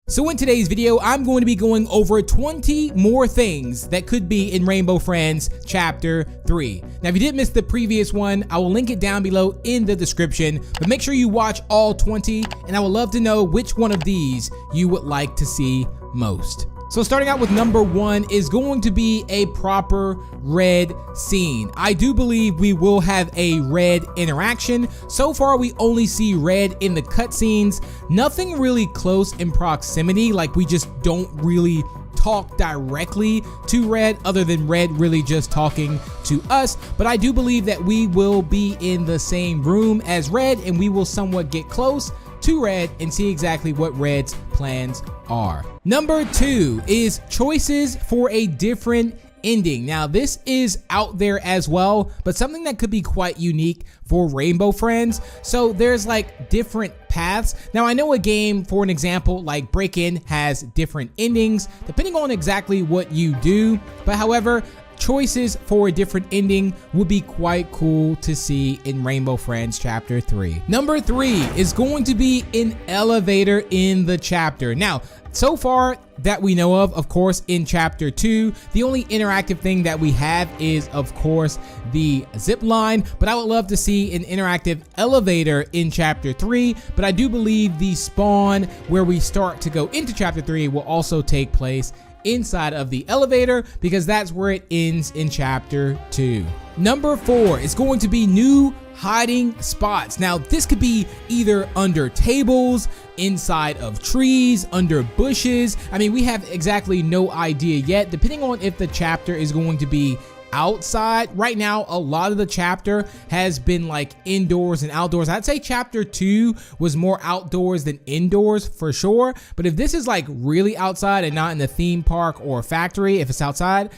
So in today's video, I'm going to be going over 20 more things that could be in Rainbow Friends Chapter 3. Now, if you didn't miss the previous one, I will link it down below in the description, but make sure you watch all 20, and I would love to know which one of these you would like to see most. So starting out with number 1 is going to be a proper red scene. I do believe we will have a red interaction. So far, we only see red in the cutscenes. Nothing really close in proximity, like we just don't really talk directly to Red other than Red really just talking to us. But I do believe that we will be in the same room as Red and we will somewhat get close to Red and see exactly what Red's plans are. Number 2 is choices for a different ending. Now this is out there as well, but something that could be quite unique for Rainbow Friends. So there's like different paths. Now I know a game, for an example, like Break-In has different endings depending on exactly what you do, but however, choices for a different ending would be quite cool to see in Rainbow Friends Chapter 3. Number 3 is going to be an elevator in the chapter. Now, so far that we know of course, in Chapter 2, the only interactive thing that we have is, of course, the zip line, but I would love to see an interactive elevator in Chapter 3, but I do believe the spawn where we start to go into Chapter 3 will also take place inside of the elevator because that's where it ends in Chapter 2. Number 4 is going to be new hiding spots. Now this could be either under tables, inside of trees, under bushes. I mean, we have exactly no idea yet, depending on if the chapter is going to be outside. Right now, a lot of the chapter has been like indoors and outdoors. I'd say Chapter 2 was more outdoors than indoors for sure. But if this is like really outside and not in the theme park or factory, if it's outside,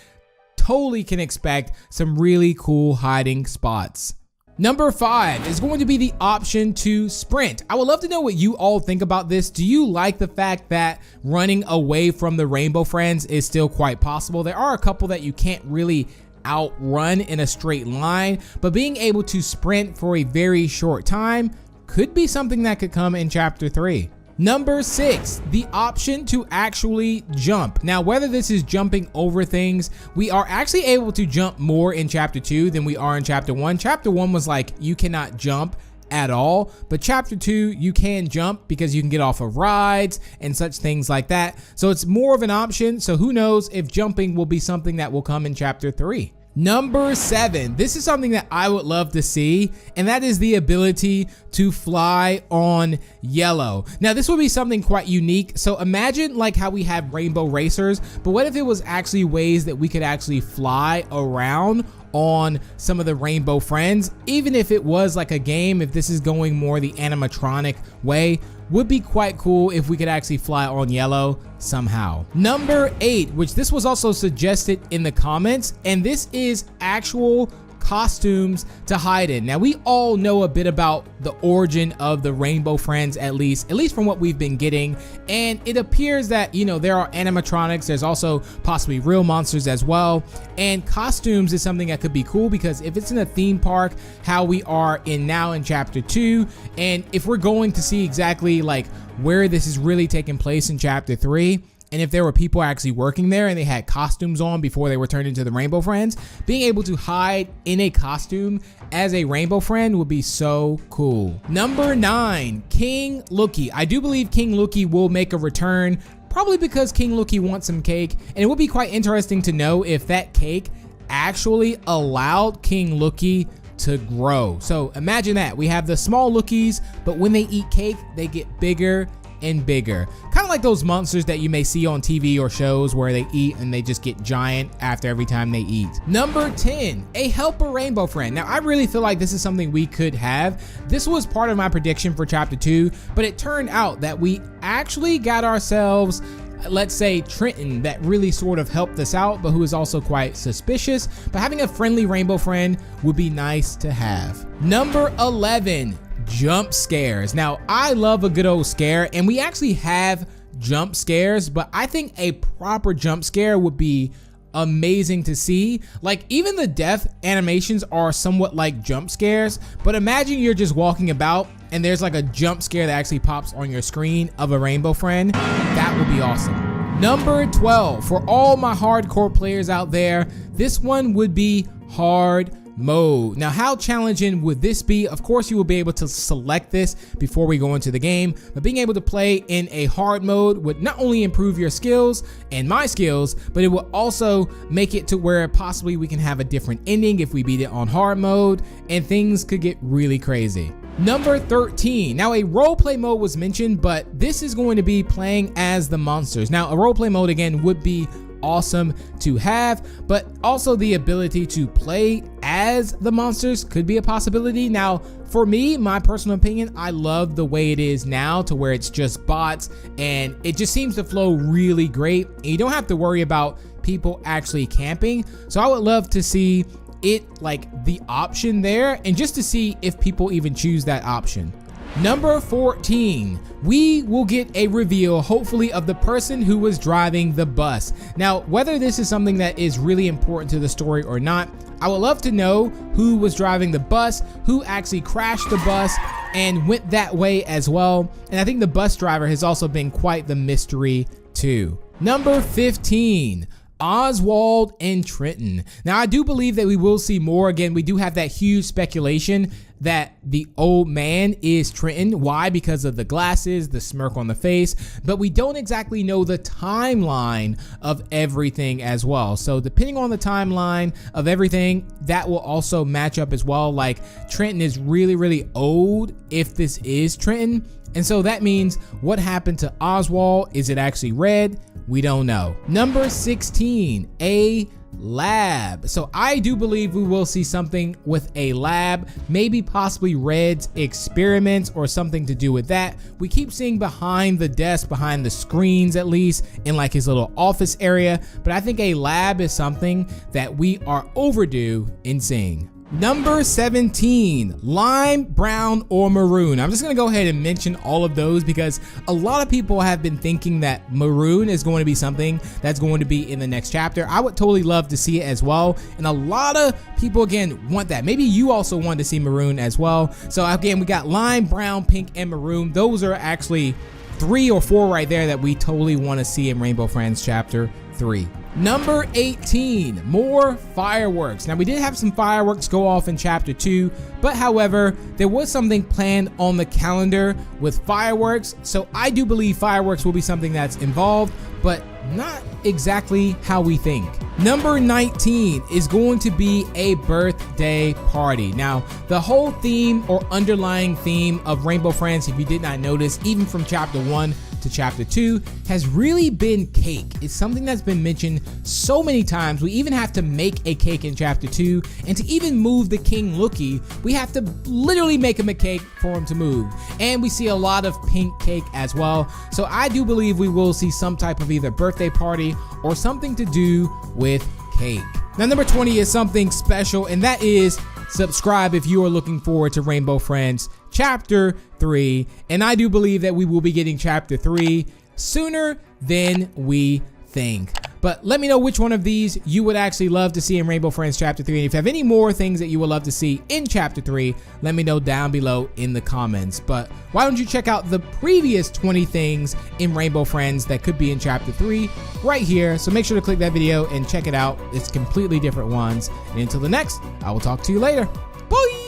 totally can expect some really cool hiding spots. Number 5 is going to be the option to sprint. I would love to know what you all think about this. Do you like the fact that running away from the Rainbow Friends is still quite possible? There are a couple that you can't really outrun in a straight line, but being able to sprint for a very short time could be something that could come in Chapter 3. Number 6, the option to actually jump. Now, whether this is jumping over things, we are actually able to jump more in Chapter 2 than we are in Chapter 1. Chapter 1 was like, you cannot jump at all, but Chapter 2 you can jump because you can get off of rides and such things like that. So it's more of an option. So who knows if jumping will be something that will come in Chapter 3. Number 7, this is something that I would love to see, and that is the ability to fly on yellow. Now this would be something quite unique. So imagine like how we have rainbow racers, but what if it was actually ways that we could actually fly around on some of the Rainbow Friends? Even if it was like a game, if this is going more the animatronic way, would be quite cool if we could actually fly on yellow somehow. Number 8, which this was also suggested in the comments, and this is actual costumes to hide in. Now we all know a bit about the origin of the Rainbow Friends, at least from what we've been getting, and it appears that, you know, there are animatronics, there's also possibly real monsters as well, and costumes is something that could be cool because if it's in a theme park how we are in now in Chapter 2, and if we're going to see exactly like where this is really taking place in Chapter 3, and if there were people actually working there and they had costumes on before they were turned into the Rainbow Friends, being able to hide in a costume as a Rainbow Friend would be so cool. Number 9, King Lookie. I do believe King Lookie will make a return, probably because King Lookie wants some cake, and it would be quite interesting to know if that cake actually allowed King Lookie to grow. So imagine that. We have the small Lookies, but when they eat cake, they get bigger and bigger, kind of like those monsters that you may see on TV or shows where they eat and they just get giant after every time they eat. Number 10, a helper Rainbow Friend. Now I really feel like this is something we could have. This was part of my prediction for Chapter 2, but it turned out that we actually got ourselves, let's say, Trenton, that really sort of helped us out, but who is also quite suspicious. But having a friendly Rainbow Friend would be nice to have. Number 11, jump scares. Now I love a good old scare, and we actually have jump scares, but I think a proper jump scare would be amazing to see. Like even the death animations are somewhat like jump scares, but imagine you're just walking about and there's like a jump scare that actually pops on your screen of a rainbow friend, that would be awesome. Number 12, for all my hardcore players out there, this one would be hard mode. Now, how challenging would this be? Of course, you will be able to select this before we go into the game, but being able to play in a hard mode would not only improve your skills and my skills, but it will also make it to where possibly we can have a different ending if we beat it on hard mode, and things could get really crazy. Number 13. Now, a roleplay mode was mentioned, but this is going to be playing as the monsters. Now, a roleplay mode again would be awesome to have, but also the ability to play as the monsters could be a possibility. Now, for me, my personal opinion, I love the way it is now, to where it's just bots and it just seems to flow really great, and you don't have to worry about people actually camping. So I would love to see it, like, the option there, and just to see if people even choose that option. Number 14, we will get a reveal, hopefully, of the person who was driving the bus. Now, whether this is something that is really important to the story or not, I would love to know who was driving the bus, who actually crashed the bus and went that way as well. And I think the bus driver has also been quite the mystery too. Number 15. Oswald and Trenton. Now, I do believe that we will see more. Again, we do have that huge speculation that the old man is Trenton. Why? Because of the glasses, the smirk on the face, but we don't exactly know the timeline of everything as well. So depending on the timeline of everything, that will also match up as well. Like, Trenton is really, really old if this is Trenton. And so that means, what happened to Oswald? Is it actually Red? We don't know. Number 16, a lab. So I do believe we will see something with a lab, maybe possibly Red's experiments or something to do with that. We keep seeing behind the desk, behind the screens at least, in like his little office area, but I think a lab is something that we are overdue in seeing. Number 17, lime, brown, or maroon. I'm just gonna go ahead and mention all of those because a lot of people have been thinking that maroon is going to be something that's going to be in the next chapter. I would totally love to see it as well, and a lot of people again want that. Maybe you also want to see maroon as well. So again, we got lime, brown, pink, and maroon. Those are actually 3 or 4 right there that we totally want to see in Rainbow Friends Chapter 3. Number 18, more fireworks. Now, we did have some fireworks go off in Chapter 2, but however, there was something planned on the calendar with fireworks, so I do believe fireworks will be something that's involved, but not exactly how we think. Number 19 is going to be a birthday party. Now, the whole theme or underlying theme of Rainbow Friends, if you did not notice, even from Chapter 1 to Chapter 2, has really been cake. It's something that's been mentioned so many times. We even have to make a cake in Chapter 2, and to even move the King Lookie, we have to literally make him a cake for him to move. And we see a lot of pink cake as well. So I do believe we will see some type of either birthday party or something to do with cake. Now, number 20 is something special, and that is subscribe if you are looking forward to Rainbow Friends Chapter 3. And I do believe that we will be getting Chapter 3 sooner than we think. But let me know which one of these you would actually love to see in Rainbow Friends Chapter 3. And if you have any more things that you would love to see in Chapter 3, let me know down below in the comments. But why don't you check out the previous 20 things in Rainbow Friends that could be in Chapter 3 right here. So make sure to click that video and check it out. It's completely different ones. And until the next, I will talk to you later. Bye!